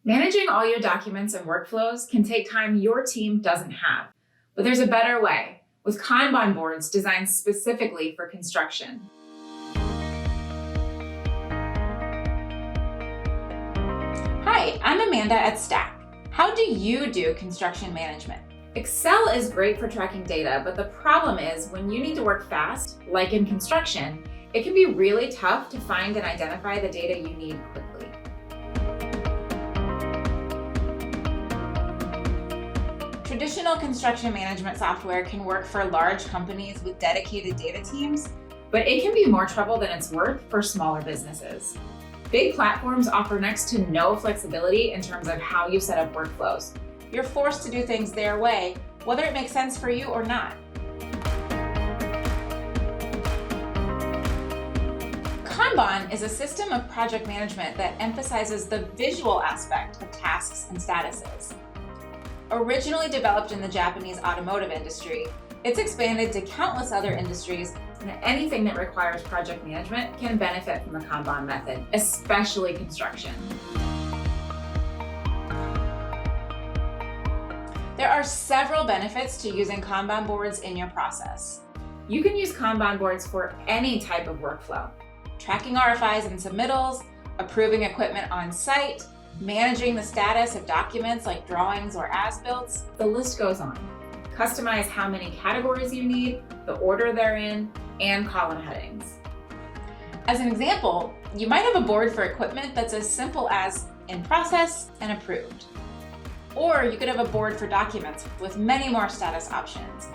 Managing all your documents and workflows can take time your team doesn't have, but there's a better way with Kanban boards designed specifically for construction. Hi, I'm Amanda at Stack. How do you do construction management? Excel is great for tracking data, but the problem is when you need to work fast, like in construction, it can be really tough to find and identify the data you need quickly. Traditional construction management software can work for large companies with dedicated data teams, but it can be more trouble than it's worth for smaller businesses. Big platforms offer next to no flexibility in terms of how you set up workflows. You're forced to do things their way, whether it makes sense for you or not. Kanban is a system of project management that emphasizes the visual aspect of tasks and statuses. Originally developed in the Japanese automotive industry, it's expanded to countless other industries, and anything that requires project management can benefit from the Kanban method, especially construction. There are several benefits to using Kanban boards in your process. You can use Kanban boards for any type of workflow. Tracking RFIs and submittals, approving equipment on site, managing the status of documents like drawings or as-builts. The list goes on. Customize how many categories you need, the order they're in, and column headings. As an example, you might have a board for equipment that's as simple as in process and approved. Or you could have a board for documents with many more status options.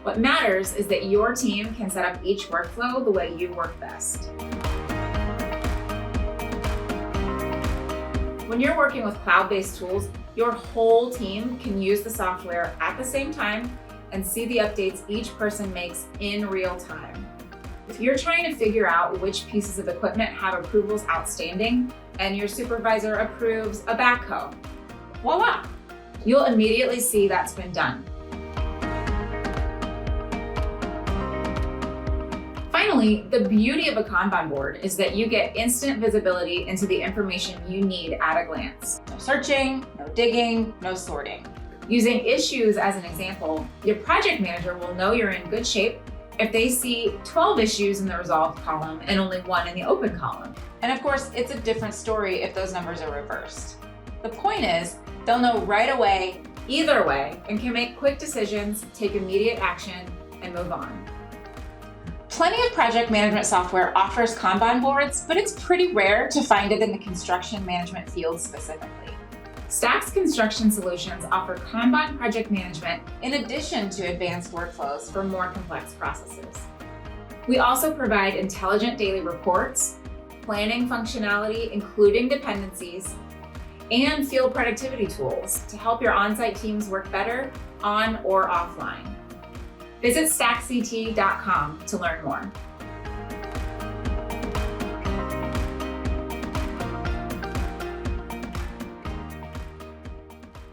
What matters is that your team can set up each workflow the way you work best. When you're working with cloud-based tools, your whole team can use the software at the same time and see the updates each person makes in real time. If you're trying to figure out which pieces of equipment have approvals outstanding and your supervisor approves a backhoe, voila! You'll immediately see that's been done. Finally, the beauty of a Kanban board is that you get instant visibility into the information you need at a glance. No searching, no digging, no sorting. Using issues as an example, your project manager will know you're in good shape if they see 12 issues in the resolved column and only 1 in the open column. And of course, it's a different story if those numbers are reversed. The point is, they'll know right away, either way, and can make quick decisions, take immediate action, and move on. Plenty of project management software offers Kanban boards, but it's pretty rare to find it in the construction management field specifically. Stack's construction solutions offer Kanban project management in addition to advanced workflows for more complex processes. We also provide intelligent daily reports, planning functionality, including dependencies, and field productivity tools to help your on-site teams work better on or offline. Visit stackct.com to learn more.